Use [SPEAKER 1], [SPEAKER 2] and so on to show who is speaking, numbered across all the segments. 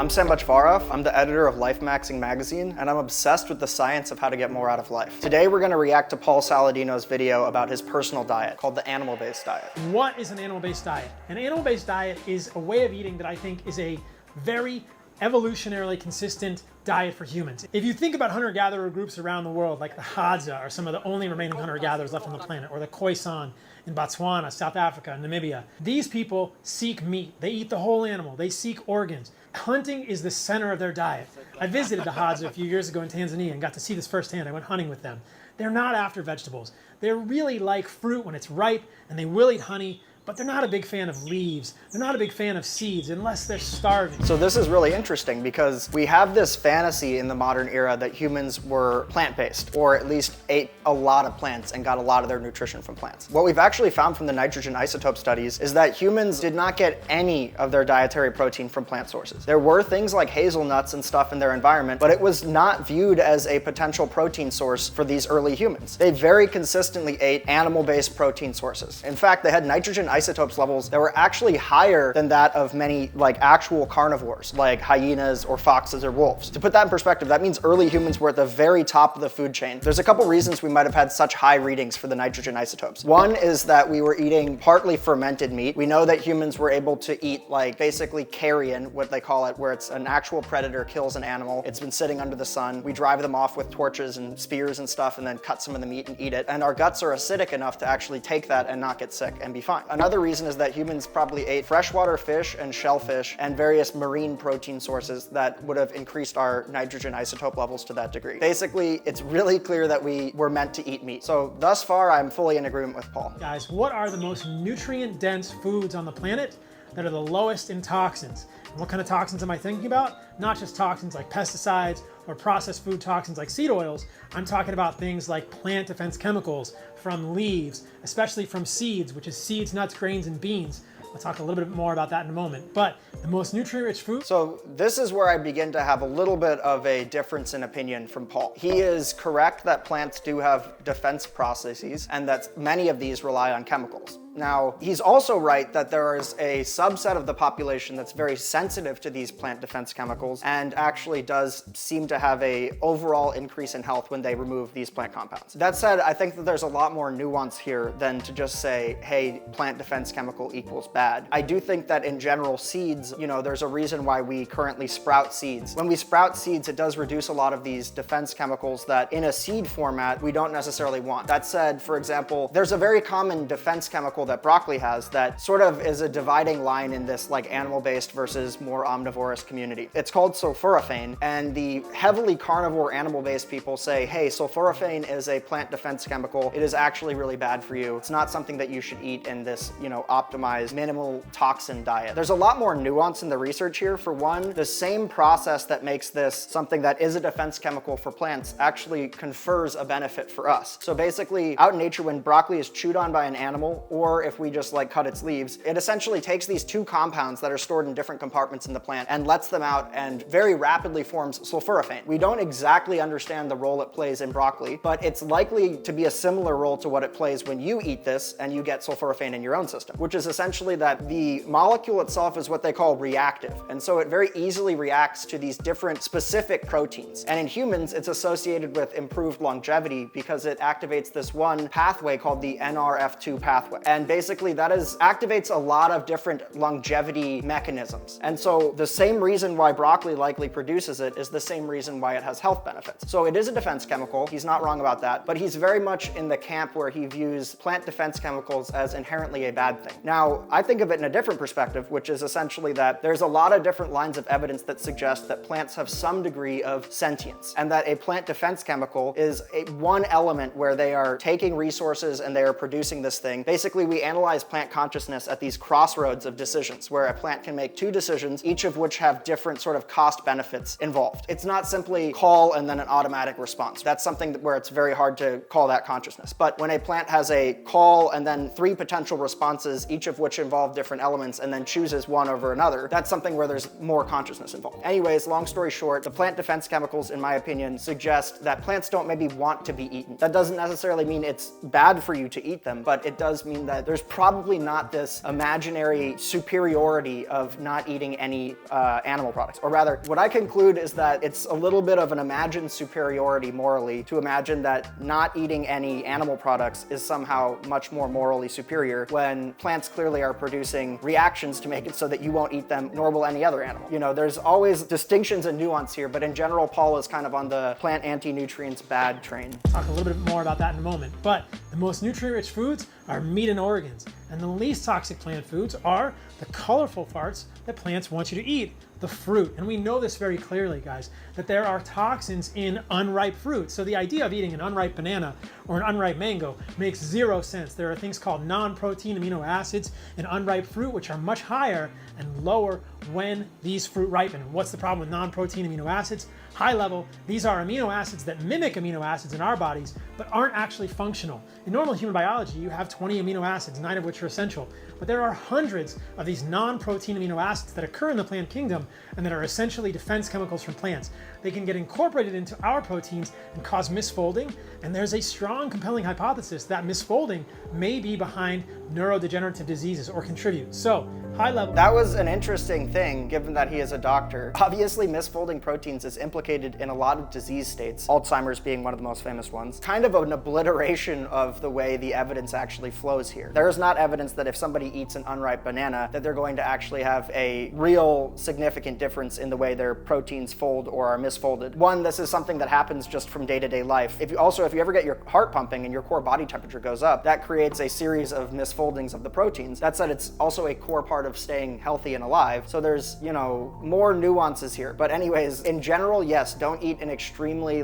[SPEAKER 1] I'm Sam Bachvarov. I'm the editor of Life Maxing magazine, and I'm obsessed with the science of how to get more out of life. Today we're going to react to Paul Saladino's video about his personal diet called the animal-based diet.
[SPEAKER 2] What is an animal-based diet? An animal-based diet is a way of eating that I think is a very evolutionarily consistent diet for humans. If you think about hunter-gatherer groups around the world, like the Hadza are some of the only remaining hunter-gatherers left on the planet, or the Khoisan in Botswana, South Africa, Namibia. These people seek meat. They eat the whole animal. They seek organs. Hunting is the center of their diet. I visited the Hadza a few years ago in Tanzania and got to see this firsthand. I went hunting with them. They're not after vegetables. They really like fruit when it's ripe, and they will eat honey, but they're not a big fan of leaves. They're not a big fan of seeds unless they're starving.
[SPEAKER 1] So this is really interesting because we have this fantasy in the modern era that humans were plant-based, or at least ate a lot of plants and got a lot of their nutrition from plants. What we've actually found from the nitrogen isotope studies is that humans did not get any of their dietary protein from plant sources. There were things like hazelnuts and stuff in their environment, but it was not viewed as a potential protein source for these early humans. They very consistently ate animal-based protein sources. In fact, they had nitrogen isotopes levels that were actually higher than that of many actual carnivores, like hyenas or foxes or wolves. To put that in perspective, that means early humans were at the very top of the food chain. There's a couple reasons we might have had such high readings for the nitrogen isotopes. One is that we were eating partly fermented meat. We know that humans were able to eat basically carrion, what they call it, where it's an actual predator kills an animal. It's been sitting under the sun. We drive them off with torches and spears and stuff and then cut some of the meat and eat it. And our guts are acidic enough to actually take that and not get sick and be fine. Another reason is that humans probably ate freshwater fish and shellfish and various marine protein sources that would have increased our nitrogen isotope levels to that degree. Basically, it's really clear that we were meant to eat meat. So thus far, I'm fully in agreement with Paul.
[SPEAKER 2] Guys, what are the most nutrient-dense foods on the planet that are the lowest in toxins? And what kind of toxins am I thinking about? Not just toxins like pesticides or processed food toxins like seed oils. I'm talking about things like plant defense chemicals from leaves, especially from seeds, which is seeds, nuts, grains, and beans. I'll talk a little bit more about that in a moment. But the most nutrient-rich food.
[SPEAKER 1] So this is where I begin to have a little bit of a difference in opinion from Paul. He is correct that plants do have defense processes and that many of these rely on chemicals. Now, he's also right that there is a subset of the population that's very sensitive to these plant defense chemicals and actually does seem to have a overall increase in health when they remove these plant compounds. That said, I think that there's a lot more nuance here than to just say, hey, plant defense chemical equals bad. I do think that in general, seeds, there's a reason why we currently sprout seeds. When we sprout seeds, it does reduce a lot of these defense chemicals that in a seed format, we don't necessarily want. That said, for example, there's a very common defense chemical that broccoli has that sort of is a dividing line in this animal-based versus more omnivorous community. It's called sulforaphane, and the heavily carnivore animal-based people say, hey, sulforaphane is a plant defense chemical. It is actually really bad for you. It's not something that you should eat in this, optimized minimal toxin diet. There's a lot more nuance in the research here. For one, the same process that makes this something that is a defense chemical for plants actually confers a benefit for us. So basically, out in nature, when broccoli is chewed on by an animal, or if we just cut its leaves, it essentially takes these two compounds that are stored in different compartments in the plant and lets them out and very rapidly forms sulforaphane. We don't exactly understand the role it plays in broccoli, but it's likely to be a similar role to what it plays when you eat this and you get sulforaphane in your own system, which is essentially that the molecule itself is what they call reactive. And so it very easily reacts to these different specific proteins. And in humans, it's associated with improved longevity because it activates this one pathway called the NRF2 pathway. And basically that activates a lot of different longevity mechanisms. And so the same reason why broccoli likely produces it is the same reason why it has health benefits. So it is a defense chemical. He's not wrong about that, but he's very much in the camp where he views plant defense chemicals as inherently a bad thing. Now, I think of it in a different perspective, which is essentially that there's a lot of different lines of evidence that suggest that plants have some degree of sentience and that a plant defense chemical is one element where they are taking resources and they are producing this thing. Basically, we analyze plant consciousness at these crossroads of decisions where a plant can make two decisions, each of which have different sort of cost benefits involved. It's not simply call and then an automatic response. That's something where it's very hard to call that consciousness. But when a plant has a call and then three potential responses, each of which involve different elements, and then chooses one over another, that's something where there's more consciousness involved. Anyways, long story short, the plant defense chemicals, in my opinion, suggest that plants don't maybe want to be eaten. That doesn't necessarily mean it's bad for you to eat them, but it does mean that diet, there's probably not this imaginary superiority of not eating any animal products. Or rather, what I conclude is that it's a little bit of an imagined superiority morally to imagine that not eating any animal products is somehow much more morally superior when plants clearly are producing reactions to make it so that you won't eat them, nor will any other animal. You know, there's always distinctions and nuance here, but in general, Paul is kind of on the plant anti-nutrients bad train.
[SPEAKER 2] Talk a little bit more about that in a moment, but the most nutrient-rich foods are meat and organs, and the least toxic plant foods are the colorful parts that plants want you to eat, the fruit. And we know this very clearly, guys, that there are toxins in unripe fruit. So the idea of eating an unripe banana or an unripe mango makes zero sense. There are things called non-protein amino acids in unripe fruit, which are much higher and lower when these fruit ripen. What's the problem with non-protein amino acids? High level, these are amino acids that mimic amino acids in our bodies, but aren't actually functional. In normal human biology, you have 20 amino acids, 9 of which are essential, but there are hundreds of these non-protein amino acids that occur in the plant kingdom and that are essentially defense chemicals from plants. They can get incorporated into our proteins and cause misfolding, and there's a strong, compelling hypothesis that misfolding may be behind neurodegenerative diseases or contribute. So, high level.
[SPEAKER 1] That was an interesting thing, given that he is a doctor. Obviously, misfolding proteins is implicated in a lot of disease states, Alzheimer's being one of the most famous ones. Kind of an obliteration of the way the evidence actually flows here. There is not evidence that if somebody eats an unripe banana, that they're going to actually have a real significant difference in the way their proteins fold or are misfolded. One, this is something that happens just from day-to-day life. If you ever get your heart pumping and your core body temperature goes up, that creates a series of misfoldings of the proteins. That said, it's also a core part of staying healthy and alive. So there's, more nuances here. But anyways, in general, yes, don't eat an extremely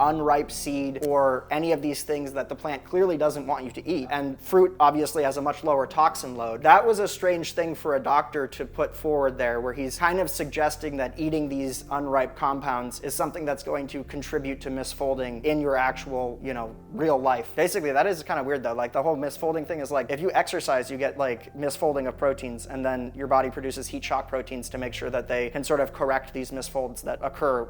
[SPEAKER 1] unripe seed or any of these things that the plant clearly doesn't want you to eat. And fruit obviously has a much lower toxin load. That was a strange thing for a doctor to put forward there, where he's kind of suggesting that eating these unripe compounds is something that's going to contribute to misfolding in your actual, real life. Basically, that is kind of weird though. Like the whole misfolding thing is like, if you exercise, you get misfolding of proteins, and then your body produces heat shock proteins to make sure that they can sort of correct these misfolds that occur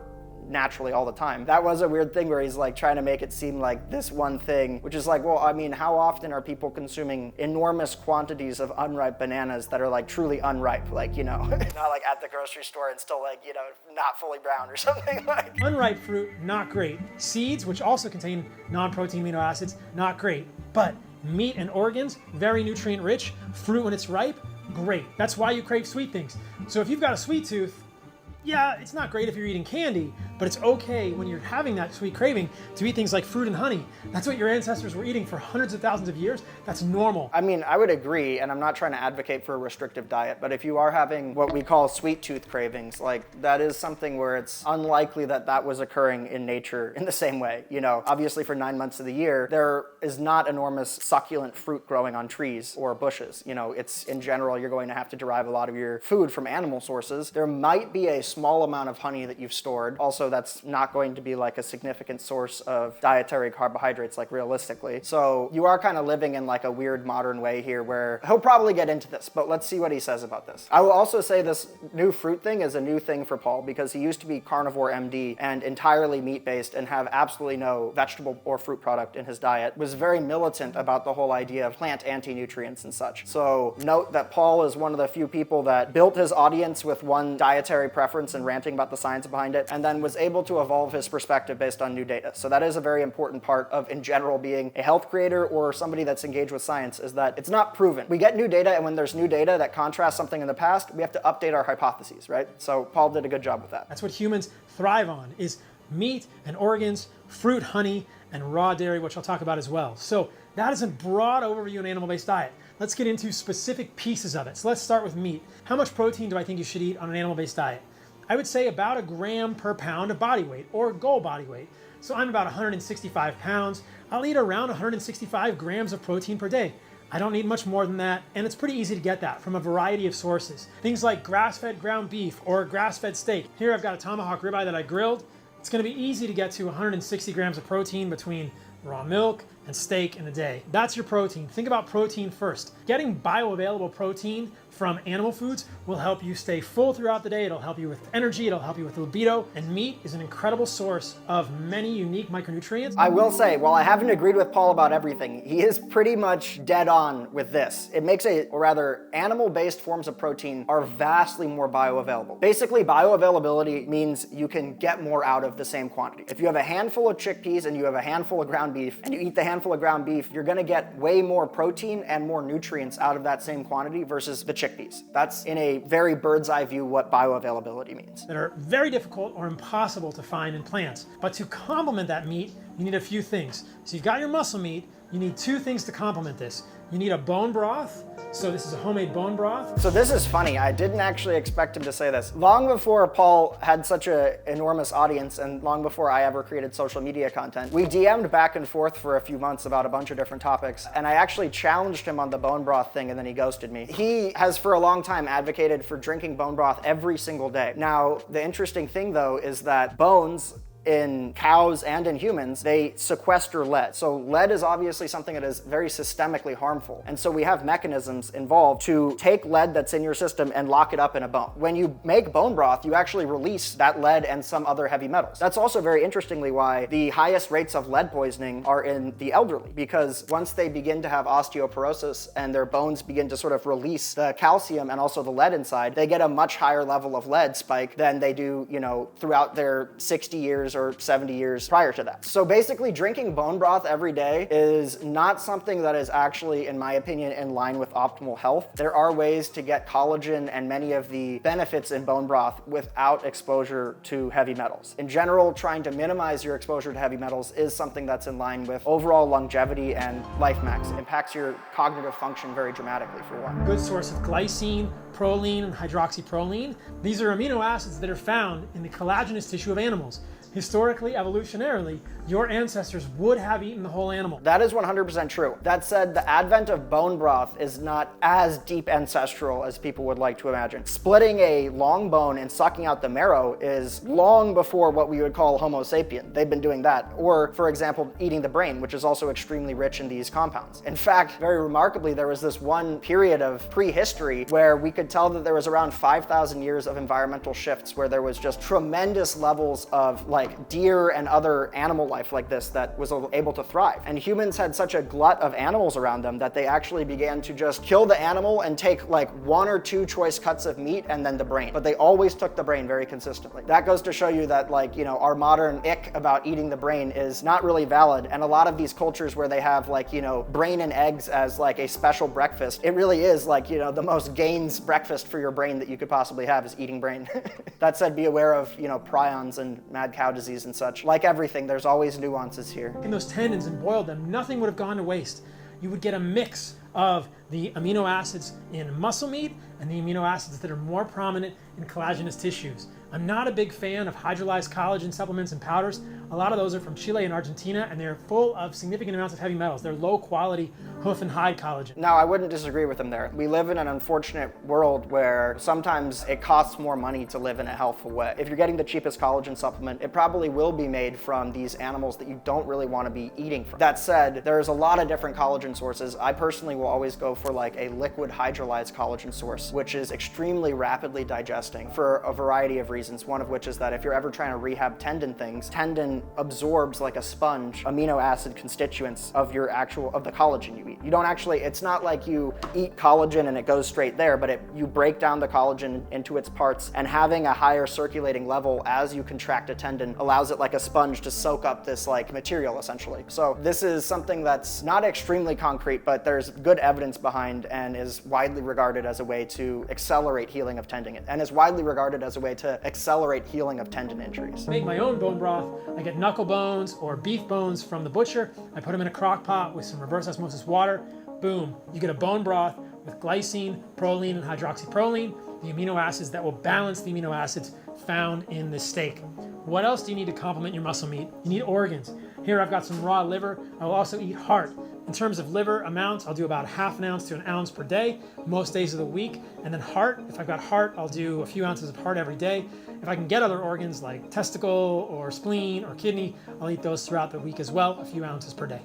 [SPEAKER 1] naturally all the time. That was a weird thing where he's trying to make it seem like this one thing, which is how often are people consuming enormous quantities of unripe bananas that are truly unripe, not at the grocery store and still not fully brown or something
[SPEAKER 2] Unripe fruit, not great. Seeds, which also contain non-protein amino acids, not great. But meat and organs, very nutrient rich. Fruit when it's ripe, great. That's why you crave sweet things. So if you've got a sweet tooth, yeah, it's not great if you're eating candy, but it's okay when you're having that sweet craving to eat things like fruit and honey. That's what your ancestors were eating for hundreds of thousands of years. That's normal.
[SPEAKER 1] I mean, I would agree, and I'm not trying to advocate for a restrictive diet, but if you are having what we call sweet tooth cravings, that is something where it's unlikely that that was occurring in nature in the same way. Obviously for 9 months of the year, there is not enormous succulent fruit growing on trees or bushes. It's in general, you're going to have to derive a lot of your food from animal sources. There might be a small amount of honey that you've stored. Also, that's not going to be a significant source of dietary carbohydrates, realistically. So you are kind of living in a weird modern way here where he'll probably get into this, but let's see what he says about this. I will also say this new fruit thing is a new thing for Paul because he used to be Carnivore MD and entirely meat-based and have absolutely no vegetable or fruit product in his diet, was very militant about the whole idea of plant anti-nutrients and such. So note that Paul is one of the few people that built his audience with one dietary preference and ranting about the science behind it, and then was able to evolve his perspective based on new data. So that is a very important part of, in general, being a health creator or somebody that's engaged with science, is that it's not proven. We get new data, and when there's new data that contrasts something in the past, we have to update our hypotheses, right? So Paul did a good job with that.
[SPEAKER 2] That's what humans thrive on, is meat and organs, fruit, honey, and raw dairy, which I'll talk about as well. So that is a broad overview of an animal-based diet. Let's get into specific pieces of it. So let's start with meat. How much protein do I think you should eat on an animal-based diet? I would say about 1 gram per pound of body weight, or goal body weight. So I'm about 165 pounds. I'll eat around 165 grams of protein per day. I don't need much more than that, and it's pretty easy to get that from a variety of sources. Things like grass-fed ground beef or grass-fed steak. Here I've got a tomahawk ribeye that I grilled. It's going to be easy to get to 160 grams of protein between raw milk, and steak in a day. That's your protein. Think about protein first. Getting bioavailable protein from animal foods will help you stay full throughout the day. It'll help you with energy, it'll help you with libido, and meat is an incredible source of many unique micronutrients.
[SPEAKER 1] I will say, while I haven't agreed with Paul about everything, he is pretty much dead on with this. It makes or rather, animal-based forms of protein are vastly more bioavailable. Basically, bioavailability means you can get more out of the same quantity. If you have a handful of chickpeas and you have a handful of ground beef, and you eat the handful of ground beef, you're gonna get way more protein and more nutrients out of that same quantity versus the chickpeas. That's, in a very bird's eye view, what bioavailability means.
[SPEAKER 2] That are very difficult or impossible to find in plants. But to complement that meat, you need a few things. So you've got your muscle meat, you need two things to complement this. You need a bone broth. So this is a homemade bone broth.
[SPEAKER 1] So this is funny. I didn't actually expect him to say this. Long before Paul had such an enormous audience and long before I ever created social media content, we DM'd back and forth for a few months about a bunch of different topics. And I actually challenged him on the bone broth thing and then he ghosted me. He has for a long time advocated for drinking bone broth every single day. Now, the interesting thing though is that bones in cows and in humans, they sequester lead. So lead is obviously something that is very systemically harmful. And so we have mechanisms involved to take lead that's in your system and lock it up in a bone. When you make bone broth, you actually release that lead and some other heavy metals. That's also very interestingly why the highest rates of lead poisoning are in the elderly, because once they begin to have osteoporosis and their bones begin to sort of release the calcium and also the lead inside, they get a much higher level of lead spike than they do, throughout their 60 years or 70 years prior to that. So basically drinking bone broth every day is not something that is actually, in my opinion, in line with optimal health. There are ways to get collagen and many of the benefits in bone broth without exposure to heavy metals. In general, trying to minimize your exposure to heavy metals is something that's in line with overall longevity and life max. It impacts your cognitive function very dramatically, for one.
[SPEAKER 2] Good source of glycine, proline, and hydroxyproline. These are amino acids that are found in the collagenous tissue of animals. Historically, evolutionarily, your ancestors would have eaten the whole animal.
[SPEAKER 1] That is 100% true. That said, the advent of bone broth is not as deep ancestral as people would like to imagine. Splitting a long bone and sucking out the marrow is long before what we would call Homo sapien. They've been doing that. Or, for example, eating the brain, which is also extremely rich in these compounds. In fact, very remarkably, there was this one period of prehistory where we could tell that there was around 5,000 years of environmental shifts where there was just tremendous levels of deer and other animal life like this that was able to thrive. And humans had such a glut of animals around them that they actually began to just kill the animal and take one or two choice cuts of meat and then the brain. But they always took the brain very consistently. That goes to show you that our modern ick about eating the brain is not really valid. And a lot of these cultures where they have brain and eggs as a special breakfast, it really is the most gains breakfast for your brain that you could possibly have is eating brain. That said, be aware of prions and mad cow disease and such. Like everything, there's always nuances here.
[SPEAKER 2] In those tendons and boiled them, nothing would have gone to waste. You would get a mix of the amino acids in muscle meat and the amino acids that are more prominent in collagenous tissues. I'm not a big fan of hydrolyzed collagen supplements and powders. A lot of those are from Chile and Argentina, and they're full of significant amounts of heavy metals. They're low quality hoof and hide collagen.
[SPEAKER 1] Now, I wouldn't disagree with him there. We live in an unfortunate world where sometimes it costs more money to live in a healthful way. If you're getting the cheapest collagen supplement, it probably will be made from these animals that you don't really want to be eating from. That said, there's a lot of different collagen sources. I personally will always go for a liquid hydrolyzed collagen source, which is extremely rapidly digesting for a variety of reasons. One of which is that if you're ever trying to rehab tendon things, tendon absorbs like a sponge amino acid constituents of the collagen you eat. You don't actually, it's not like you eat collagen and it goes straight there, but you break down the collagen into its parts, and having a higher circulating level as you contract a tendon allows it like a sponge to soak up this material essentially. So this is something that's not extremely concrete, but there's good evidence behind and is widely regarded as a way to accelerate healing of tendon, and is widely regarded as a way to accelerate healing of tendon injuries.
[SPEAKER 2] I make my own bone broth. I get knuckle bones or beef bones from the butcher. I put them in a crock pot with some reverse osmosis water. Boom, you get a bone broth with glycine, proline, and hydroxyproline, the amino acids that will balance the amino acids found in the steak. What else do you need to complement your muscle meat? You need organs. Here I've got some raw liver. I will also eat heart. In terms of liver amounts, I'll do about ½ ounce to an ounce per day, most days of the week. And then heart, if I've got heart, I'll do a few ounces of heart every day. If I can get other organs like testicle or spleen or kidney, I'll eat those throughout the week as well, a few ounces per day.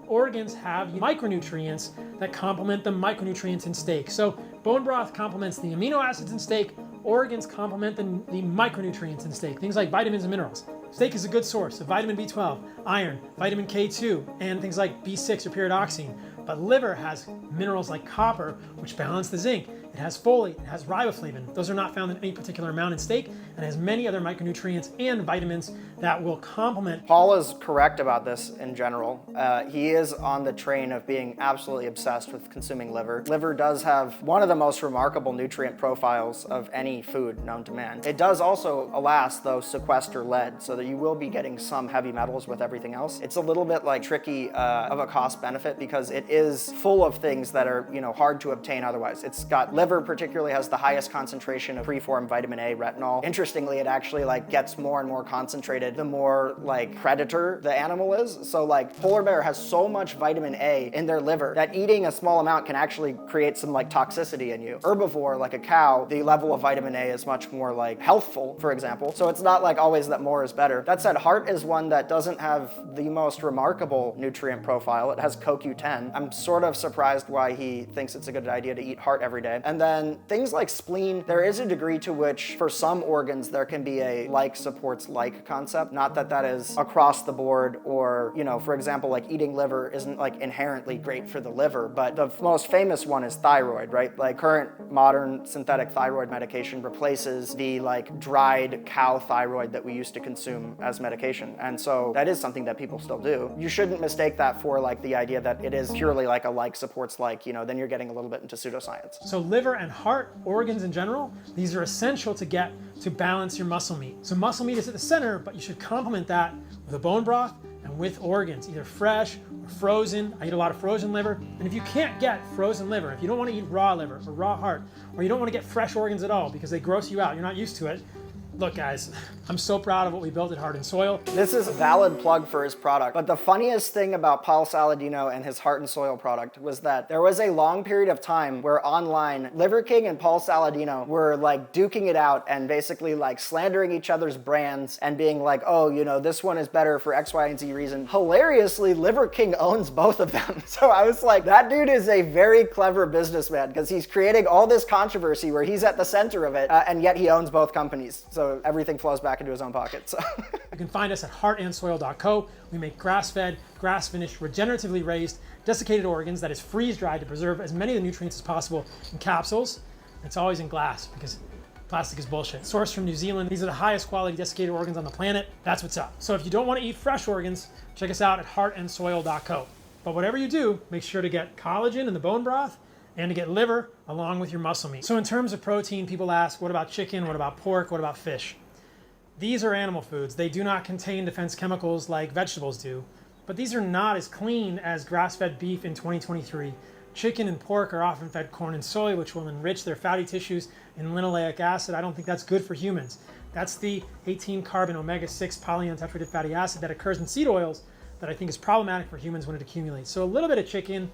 [SPEAKER 2] organs have micronutrients that complement the micronutrients in steak. So bone broth complements the amino acids in steak, organs complement the micronutrients in steak, things like vitamins and minerals. Steak is a good source of vitamin B12, iron, vitamin K2, and things like B6 or pyridoxine. But liver has minerals like copper, which balance the zinc. It has folate, it has riboflavin. Those are not found in any particular amount in steak, and it has many other micronutrients and vitamins that will complement.
[SPEAKER 1] Paul is correct about this in general. He is on the train of being absolutely obsessed with consuming liver. Liver does have one of the most remarkable nutrient profiles of any food known to man. It does also, alas, though, sequester lead, so that you will be getting some heavy metals with everything else. It's a little bit like tricky of a cost benefit because it is full of things that are, hard to obtain otherwise. It's got liver particularly has the highest concentration of preformed vitamin A, retinol. Interestingly, it actually gets more and more concentrated the more predator the animal is. So polar bear has so much vitamin A in their liver that eating a small amount can actually create some toxicity in you. Herbivore, like a cow, the level of vitamin A is much more healthful, for example. So it's not always that more is better. That said, heart is one that doesn't have the most remarkable nutrient profile. It has CoQ10. I'm sort of surprised why he thinks it's a good idea to eat heart every day. And then things like spleen, there is a degree to which for some organs there can be a like supports like concept. Not that that is across the board or, for example, eating liver isn't inherently great for the liver, but the most famous one is thyroid, right? Current modern synthetic thyroid medication replaces the dried cow thyroid that we used to consume as medication. And so that is something that people still do. You shouldn't mistake that for the idea that it is purely a like supports like, then you're getting a little bit into pseudoscience.
[SPEAKER 2] So liver and heart, organs in general, these are essential to balance your muscle meat. So muscle meat is at the center, but you should complement that with a bone broth and with organs, either fresh or frozen. I eat a lot of frozen liver. And if you can't get frozen liver, if you don't want to eat raw liver or raw heart, or you don't want to get fresh organs at all because they gross you out, you're not used to it, look guys, I'm so proud of what we built at Heart and Soil.
[SPEAKER 1] This is a valid plug for his product, but the funniest thing about Paul Saladino and his Heart and Soil product was that there was a long period of time where online Liver King and Paul Saladino were duking it out and basically slandering each other's brands and being oh, this one is better for X, Y, and Z reason. Hilariously, Liver King owns both of them. So I was that dude is a very clever businessman because he's creating all this controversy where he's at the center of it, and yet he owns both companies. So everything flows back into his own pocket. So.
[SPEAKER 2] You can find us at heartandsoil.co. We make grass-fed, grass-finished, regeneratively raised, desiccated organs that is freeze-dried to preserve as many of the nutrients as possible in capsules. It's always in glass because plastic is bullshit. Sourced from New Zealand. These are the highest quality desiccated organs on the planet. That's what's up. So if you don't want to eat fresh organs, check us out at heartandsoil.co. But whatever you do, make sure to get collagen in the bone broth and to get liver along with your muscle meat. So in terms of protein, people ask, what about chicken? What about pork? What about fish? These are animal foods. They do not contain defense chemicals like vegetables do, but these are not as clean as grass-fed beef in 2023. Chicken and pork are often fed corn and soy, which will enrich their fatty tissues in linoleic acid. I don't think that's good for humans. That's the 18-carbon omega-6 polyunsaturated fatty acid that occurs in seed oils that I think is problematic for humans when it accumulates. So a little bit of chicken,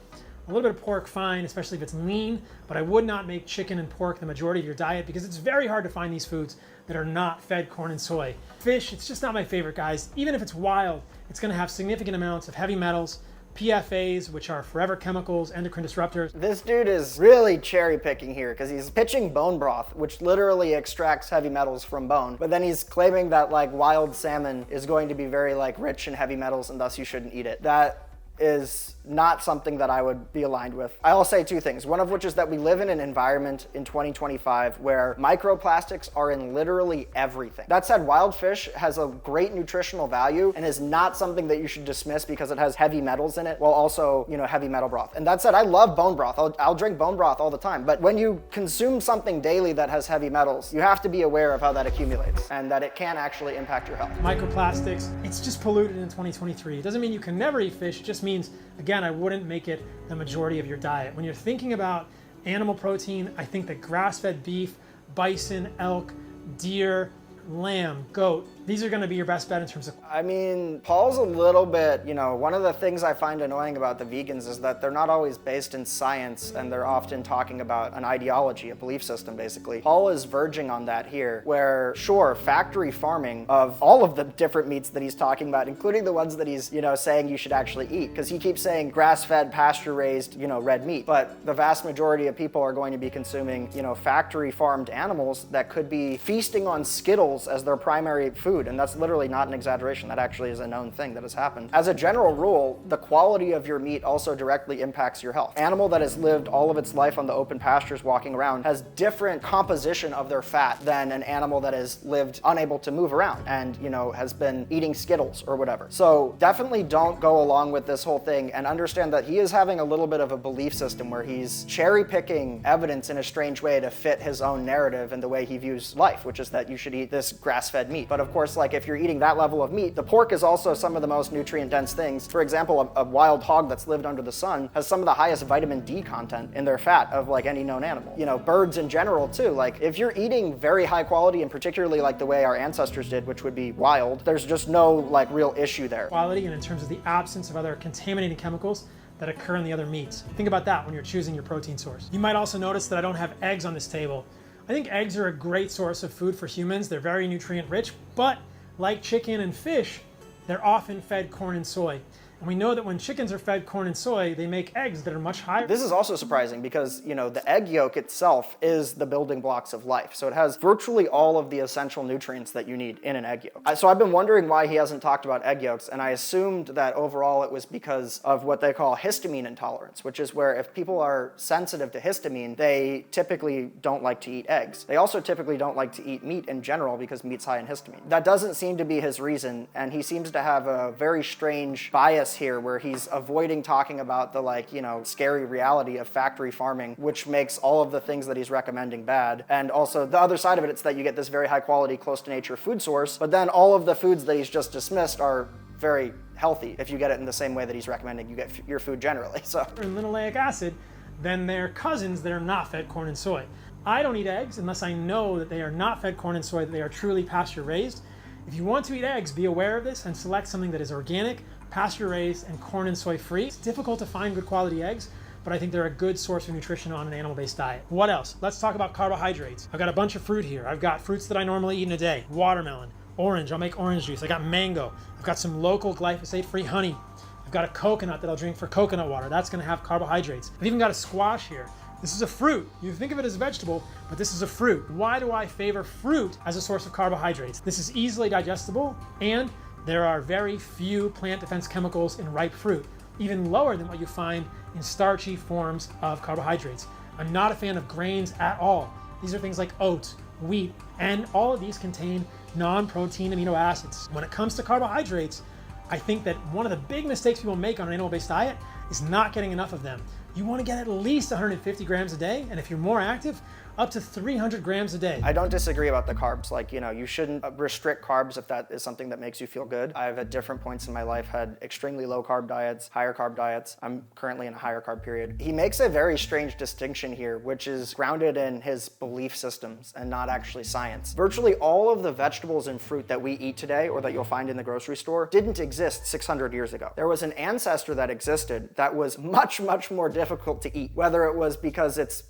[SPEAKER 2] a little bit of pork, fine, especially if it's lean, but I would not make chicken and pork the majority of your diet because it's very hard to find these foods that are not fed corn and soy. Fish, it's just not my favorite, guys. Even if it's wild, it's gonna have significant amounts of heavy metals, PFAs, which are forever chemicals, endocrine disruptors.
[SPEAKER 1] This dude is really cherry picking here because he's pitching bone broth, which literally extracts heavy metals from bone. But then he's claiming that wild salmon is going to be very rich in heavy metals and thus you shouldn't eat it. That is not something that I would be aligned with. I'll say two things, one of which is that we live in an environment in 2025 where microplastics are in literally everything. That said, wild fish has a great nutritional value and is not something that you should dismiss because it has heavy metals in it, while also, heavy metal broth. And that said, I love bone broth. I'll drink bone broth all the time. But when you consume something daily that has heavy metals, you have to be aware of how that accumulates and that it can actually impact your health.
[SPEAKER 2] Microplastics, it's just polluted in 2023. It doesn't mean you can never eat fish, it just means, again, I wouldn't make it the majority of your diet. When you're thinking about animal protein, I think that grass-fed beef, bison, elk, deer, lamb, goat. These are going to be your best bet in terms of...
[SPEAKER 1] I mean, Paul's a little bit, one of the things I find annoying about the vegans is that they're not always based in science, and they're often talking about an ideology, a belief system, basically. Paul is verging on that here, where, sure, factory farming of all of the different meats that he's talking about, including the ones that he's, saying you should actually eat, because he keeps saying grass-fed, pasture-raised, red meat, but the vast majority of people are going to be consuming, factory-farmed animals that could be feasting on Skittles as their primary food. And that's literally not an exaggeration. That actually is a known thing that has happened. As a general rule, the quality of your meat also directly impacts your health. Animal that has lived all of its life on the open pastures walking around has different composition of their fat than an animal that has lived unable to move around and, has been eating Skittles or whatever. So definitely don't go along with this whole thing, and understand that he is having a little bit of a belief system where he's cherry picking evidence in a strange way to fit his own narrative and the way he views life, which is that you should eat this grass-fed meat. But of course, if you're eating that level of meat, the pork is also some of the most nutrient-dense things. For example, a wild hog that's lived under the sun has some of the highest vitamin D content in their fat of any known animal. Birds in general too. If you're eating very high quality, and particularly the way our ancestors did, which would be wild, there's just no real issue there.
[SPEAKER 2] Quality, and in terms of the absence of other contaminating chemicals that occur in the other meats. Think about that when you're choosing your protein source. You might also notice that I don't have eggs on this table. I think eggs are a great source of food for humans. They're very nutrient rich, but like chicken and fish, they're often fed corn and soy. And we know that when chickens are fed corn and soy, they make eggs that are much higher.
[SPEAKER 1] This is also surprising because, the egg yolk itself is the building blocks of life. So it has virtually all of the essential nutrients that you need in an egg yolk. So I've been wondering why he hasn't talked about egg yolks, and I assumed that overall it was because of what they call histamine intolerance, which is where if people are sensitive to histamine, they typically don't like to eat eggs. They also typically don't like to eat meat in general because meat's high in histamine. That doesn't seem to be his reason, and he seems to have a very strange bias here where he's avoiding talking about the scary reality of factory farming, which makes all of the things that he's recommending bad. And also the other side of it, it's that you get this very high quality, close to nature food source, but then all of the foods that he's just dismissed are very healthy if you get it in the same way that he's recommending you get your food generally. So
[SPEAKER 2] in linoleic acid than their cousins that are not fed corn and soy. I don't eat eggs unless I know that they are not fed corn and soy, that they are truly pasture raised. If you want to eat eggs, be aware of this and select something that is organic, pasture raised, and corn and soy free. It's difficult to find good quality eggs, but I think they're a good source of nutrition on an animal-based diet. What else? Let's talk about carbohydrates. I've got a bunch of fruit here. I've got fruits that I normally eat in a day. Watermelon, orange, I'll make orange juice. I got mango. I've got some local glyphosate-free honey. I've got a coconut that I'll drink for coconut water. That's gonna have carbohydrates. I've even got a squash here. This is a fruit. You think of it as a vegetable, but this is a fruit. Why do I favor fruit as a source of carbohydrates? This is easily digestible, and there are very few plant defense chemicals in ripe fruit, even lower than what you find in starchy forms of carbohydrates. I'm not a fan of grains at all. These are things like oats, wheat, and all of these contain non-protein amino acids. When it comes to carbohydrates, I think that one of the big mistakes people make on an animal-based diet is not getting enough of them. You want to get at least 150 grams a day, and if you're more active, up to 300 grams a day.
[SPEAKER 1] I don't disagree about the carbs. You shouldn't restrict carbs if that is something that makes you feel good. I've at different points in my life had extremely low carb diets, higher carb diets. I'm currently in a higher carb period. He makes a very strange distinction here, which is grounded in his belief systems and not actually science. Virtually all of the vegetables and fruit that we eat today, or that you'll find in the grocery store, didn't exist 600 years ago. There was an ancestor that existed that was much, much more difficult to eat, whether it was because it's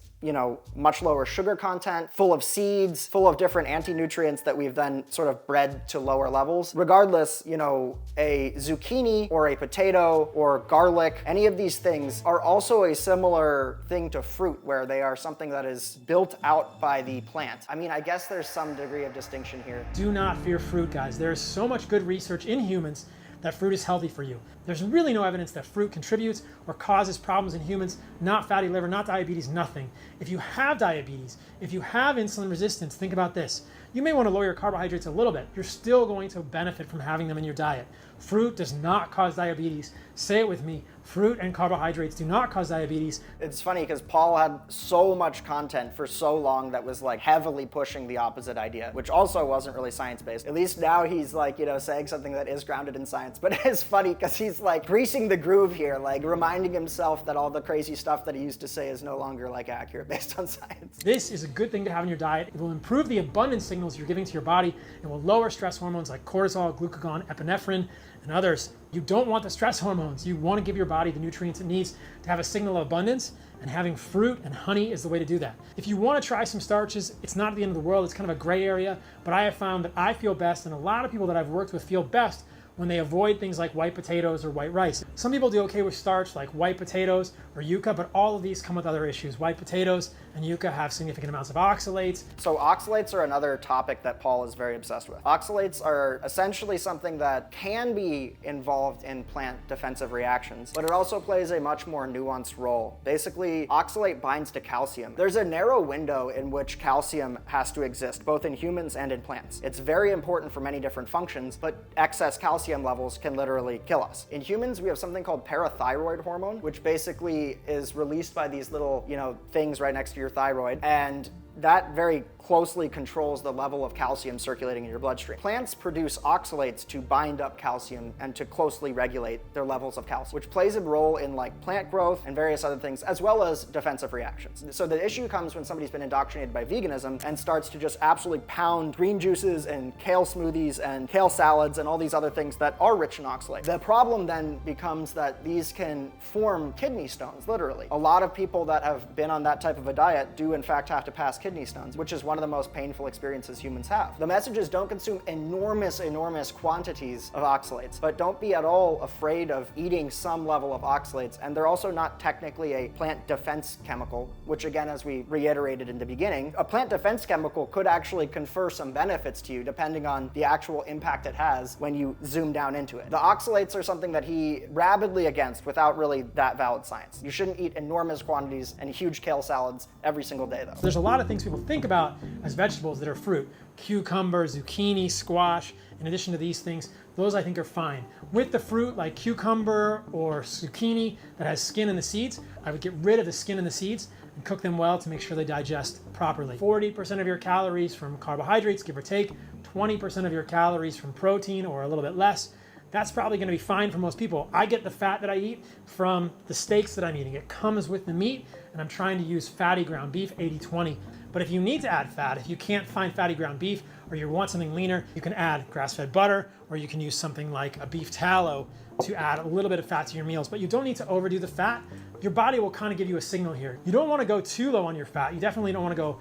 [SPEAKER 1] much lower sugar content, full of seeds, full of different anti-nutrients that we've then sort of bred to lower levels. Regardless, a zucchini or a potato or garlic, any of these things are also a similar thing to fruit, where they are something that is built out by the plant. I guess there's some degree of distinction here.
[SPEAKER 2] Do not fear fruit, guys. There is so much good research in humans that fruit is healthy for you. There's really no evidence that fruit contributes or causes problems in humans, not fatty liver, not diabetes, nothing. If you have diabetes, if you have insulin resistance, think about this. You may want to lower your carbohydrates a little bit. You're still going to benefit from having them in your diet. Fruit does not cause diabetes. Say it with me, Fruit and carbohydrates do not cause diabetes.
[SPEAKER 1] It's funny because Paul had so much content for so long that was like heavily pushing the opposite idea, which also wasn't really science-based. At least now he's like, saying something that is grounded in science. But it's funny because he's like greasing the groove here, like reminding himself that all the crazy stuff that he used to say is no longer like accurate based on science.
[SPEAKER 2] This is a good thing to have in your diet. It will improve the abundance signals you're giving to your body. It will lower stress hormones like cortisol, glucagon, epinephrine, and others. You don't want the stress hormones. You want to give your body the nutrients it needs to have a signal of abundance, and having fruit and honey is the way to do that. If you want to try some starches, it's not the end of the world. It's kind of a gray area, but I have found that I feel best, and a lot of people that I've worked with feel best when they avoid things like white potatoes or white rice. Some people do okay with starch like white potatoes or yuca, but all of these come with other issues. White potatoes and yuca have significant amounts of oxalates.
[SPEAKER 1] So oxalates are another topic that Paul is very obsessed with. Oxalates are essentially something that can be involved in plant defensive reactions, but it also plays a much more nuanced role. Basically, oxalate binds to calcium. There's a narrow window in which calcium has to exist, both in humans and in plants. It's very important for many different functions, but excess calcium levels can literally kill us. In humans, we have something called parathyroid hormone, which basically is released by these little, things right next to your thyroid, and that very closely controls the level of calcium circulating in your bloodstream. Plants produce oxalates to bind up calcium and to closely regulate their levels of calcium, which plays a role in like plant growth and various other things, as well as defensive reactions. So the issue comes when somebody's been indoctrinated by veganism and starts to just absolutely pound green juices and kale smoothies and kale salads and all these other things that are rich in oxalate. The problem then becomes that these can form kidney stones, literally. A lot of people that have been on that type of a diet do in fact have to pass kidney stones, which is one of the most painful experiences humans have. The message is don't consume enormous quantities of oxalates, but don't be at all afraid of eating some level of oxalates. And they're also not technically a plant defense chemical, which again, as we reiterated in the beginning, a plant defense chemical could actually confer some benefits to you depending on the actual impact it has when you zoom down into it. The oxalates are something that he rabidly against without really that valid science. You shouldn't eat enormous quantities and huge kale salads every single day though.
[SPEAKER 2] There's a lot of things people think about as vegetables that are fruit. Cucumber, zucchini, squash. In addition to these things, those I think are fine. With the fruit like cucumber or zucchini that has skin and the seeds, I would get rid of the skin and the seeds and cook them well to make sure they digest properly. 40% of your calories from carbohydrates, give or take, 20% of your calories from protein or a little bit less. That's probably going to be fine for most people. I get the fat that I eat from the steaks that I'm eating. It comes with the meat, and I'm trying to use fatty ground beef, 80-20. But if you need to add fat, if you can't find fatty ground beef or you want something leaner, you can add grass-fed butter, or you can use something like a beef tallow to add a little bit of fat to your meals. But you don't need to overdo the fat. Your body will kind of give you a signal here. You don't want to go too low on your fat. You definitely don't want to go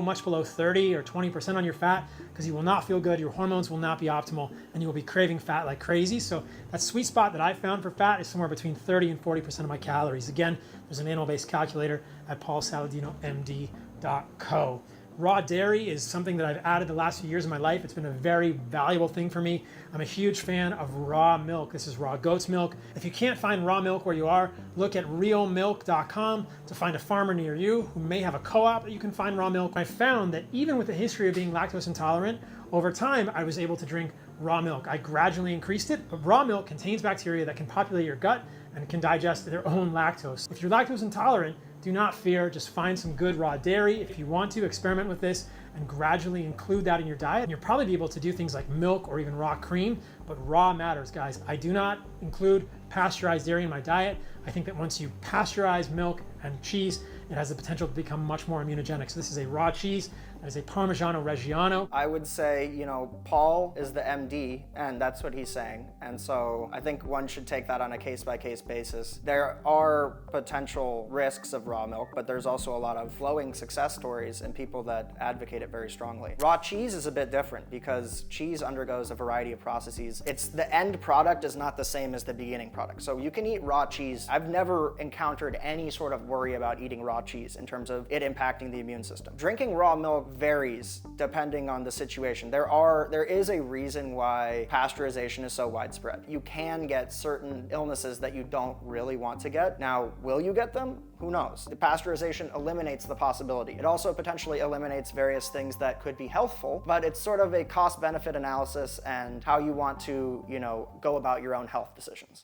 [SPEAKER 2] much below 30 or 20% on your fat, because you will not feel good, your hormones will not be optimal, and you will be craving fat like crazy. So that sweet spot that I found for fat is somewhere between 30 and 40% of my calories. Again, there's an animal-based calculator at paulsaladinomd.co. Raw dairy is something that I've added the last few years of my life. It's been a very valuable thing for me. I'm a huge fan of raw milk. This is raw goat's milk. If you can't find raw milk where you are, look at realmilk.com to find a farmer near you who may have a co-op that you can find raw milk. I found that even with a history of being lactose intolerant, over time I was able to drink raw milk. I gradually increased it, but raw milk contains bacteria that can populate your gut and can digest their own lactose. If you're lactose intolerant, do not fear, just find some good raw dairy. If you want to, experiment with this and gradually include that in your diet. And you'll probably be able to do things like milk or even raw cream, but raw matters, guys. I do not include pasteurized dairy in my diet. I think that once you pasteurize milk and cheese, it has the potential to become much more immunogenic. So this is a raw cheese. That is a Parmigiano Reggiano.
[SPEAKER 1] I would say, Paul is the MD, and that's what he's saying. And so I think one should take that on a case-by-case basis. There are potential risks of raw milk, but there's also a lot of flowing success stories and people that advocate it very strongly. Raw cheese is a bit different because cheese undergoes a variety of processes. The end product is not the same as the beginning product. So you can eat raw cheese. I've never encountered any sort of worry about eating raw cheese in terms of it impacting the immune system. Drinking raw milk varies depending on the situation. There is a reason why pasteurization is so widespread. You can get certain illnesses that you don't really want to get. Now, will you get them? Who knows? The pasteurization eliminates the possibility. It also potentially eliminates various things that could be healthful, but it's sort of a cost-benefit analysis and how you want to, go about your own health decisions.